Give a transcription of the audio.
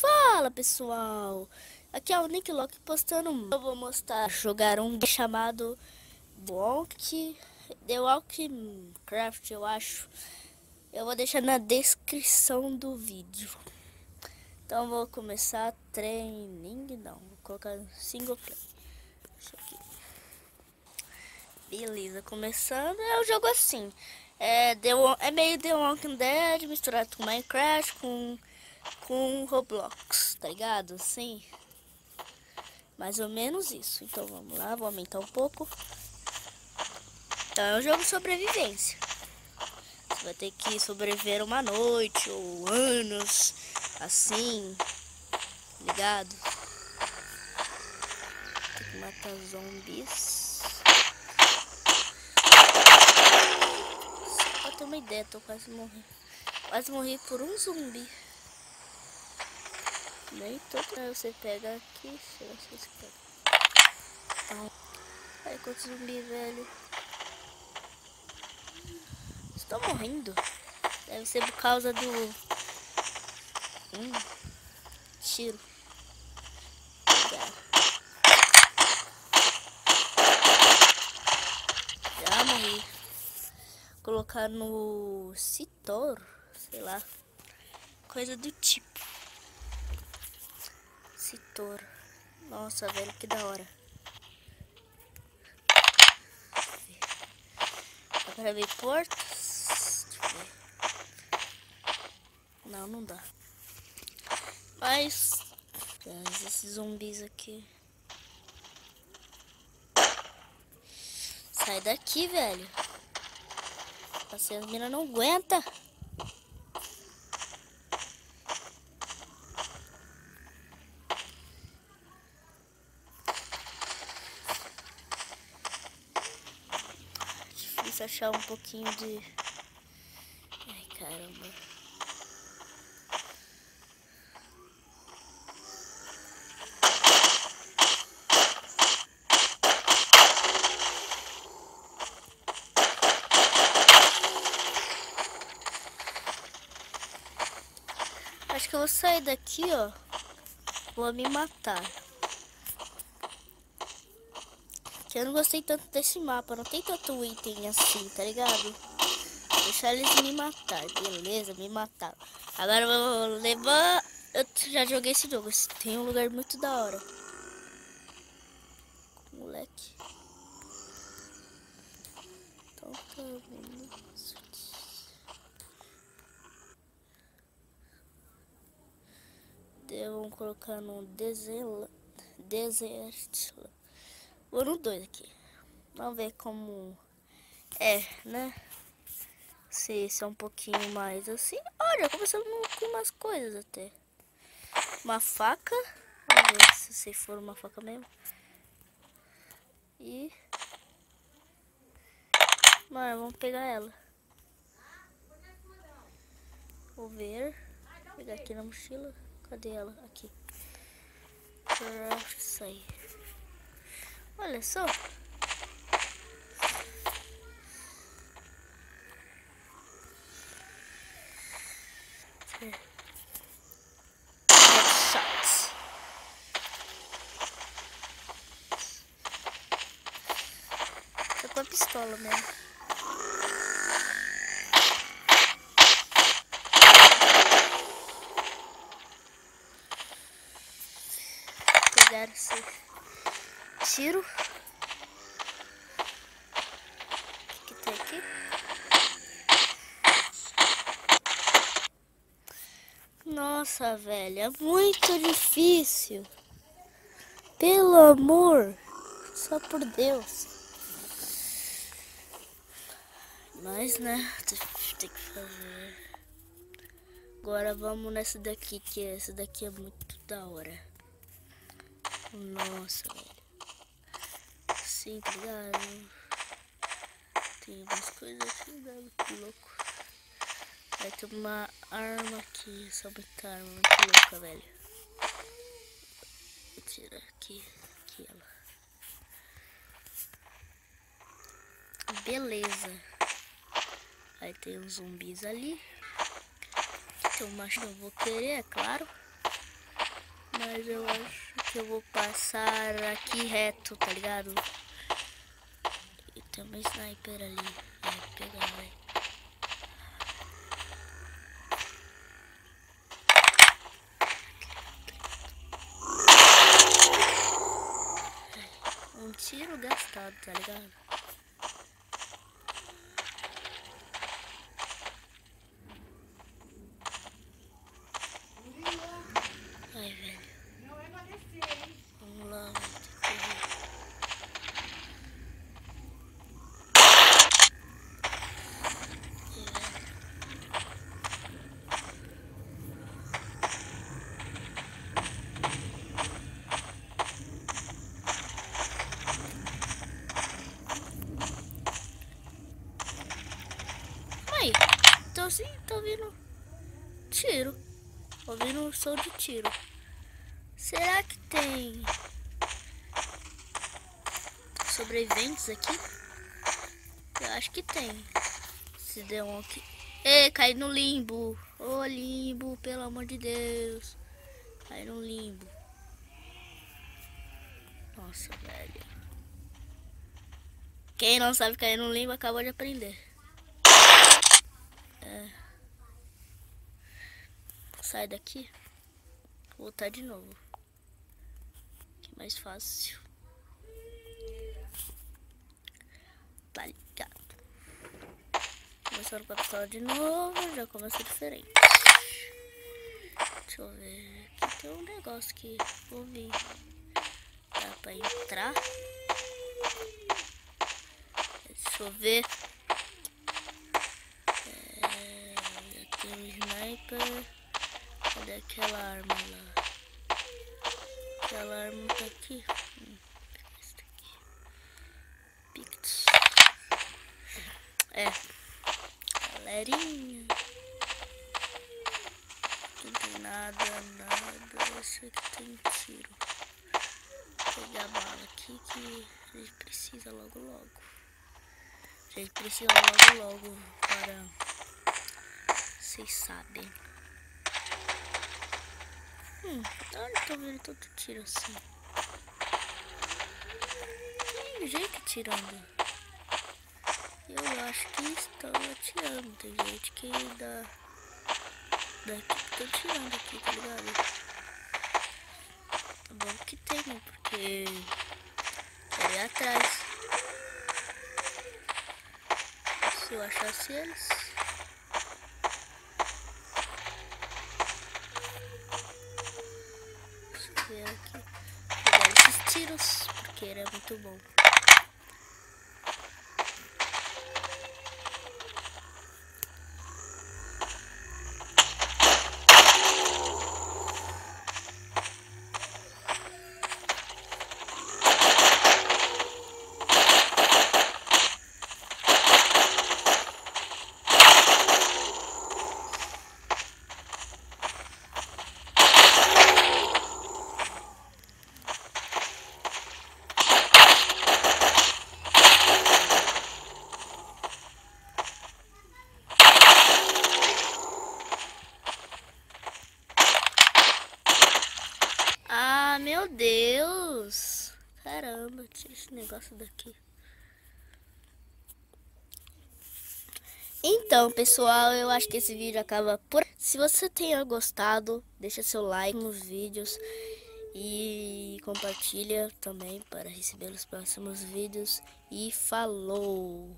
Fala pessoal, aqui é o Nick Lock postando. Eu vou mostrar jogar um chamado The Walking Craft, eu acho. Eu vou deixar na descrição do vídeo. Então vou começar training, não, vou colocar single play. Isso aqui. Beleza, começando. É um jogo assim. É meio The Walking Dead misturado com Minecraft, com Roblox, tá ligado? Sim. Mais ou menos isso. Então vamos lá, vou aumentar um pouco. Então é um jogo de sobrevivência. Você vai ter que sobreviver uma noite ou anos, assim, ligado? Tem que matar zumbis. Só pra ter uma ideia, tô quase morrendo. Quase morri por um zumbi. Nem todo. Você pega aqui, se você pega. Ai, quanto zumbi, velho. Estou morrendo. Deve ser por causa do tiro. Já morri. Colocar no Citor, sei lá, coisa do tipo. Citor. Nossa, velho, que da hora. Agora ver portas. Deixa eu ver. Não, não dá. Mas esses zumbis aqui. Sai daqui, velho. Assim as minas não aguentam. Difícil achar um pouquinho de... Ai, caramba. Acho que eu vou sair daqui, ó. Vou me matar. Que eu não gostei tanto desse mapa. Não tem tanto item assim, tá ligado? Deixar eles me matar, beleza? Me mataram. Agora eu vou levar... Eu já joguei esse jogo. Tem um lugar muito da hora. Moleque. Então tá vendo. Vamos colocar no deserto. Vou no 2 aqui. Vamos ver como é, né? Se é um pouquinho mais assim. Olha, começando com umas coisas até. Uma faca. Vamos ver se for uma faca mesmo. E... Mano, vamos pegar ela. Vou ver. Vou pegar aqui na mochila. Cadê ela? Aqui. Isso aí. Olha só. Headshots. Tô com a pistola mesmo. Pegar esse tiro. O que tem aqui? Nossa, velho, é muito difícil. Pelo amor, só por Deus. Mas, né, tem que fazer. Agora vamos nessa daqui, que essa daqui é muito da hora. Nossa, velho. Sim, tá ligado? Tem umas coisas assim, velho, que louco. Vai ter uma arma aqui, só muita arma muito louca, velho. Vou tirar aqui ela. beleza. Aí tem uns zumbis ali. Então, mas eu vou querer, é claro. Mas eu acho que eu vou passar aqui reto, tá ligado? E tem uma sniper ali. Vai pegar, vai. Um tiro gastado, tá ligado? Ai, velho. Vamos lá, vamos ter que correr. Aí, então sim, tô ouvindo tiro. Ouvindo um som de tiro. Será que tem sobreviventes aqui? Eu acho que tem. Se der um aqui. Ei, cai no limbo. Ô, limbo, pelo amor de Deus. Cai no limbo. Nossa, velho. Quem não sabe cair no limbo acabou de aprender. Sai daqui. Vou voltar de novo. Que mais fácil. Tá ligado. Começando com a pistola de novo. Já começa diferente. Deixa eu ver. Aqui tem um negócio que vou vir. Dá pra entrar. Deixa eu ver. Já tem um sniper. Cadê aquela arma lá? Aquela arma tá aqui. Essa aqui. Pict. Galerinha. Não tem nada. Acho que tem tiro. Vou pegar a bala aqui que a gente precisa logo. A gente precisa logo para... Vocês sabem. Olha, tô vendo todo tiro assim. Tem gente atirando. Eu acho que estão atirando. Tem gente que daqui que tá atirando aqui, tá ligado? É bom que tem, né? Porque ali atrás. Se eu achasse eles. Deixa eu ver aqui. Pegar esses tiros, porque ele é muito bom. Ah, meu Deus! Caramba, tira esse negócio daqui. Então, pessoal, eu acho que esse vídeo acaba por... Se você tenha gostado, deixa seu like nos vídeos e compartilha também para receber os próximos vídeos. E falou!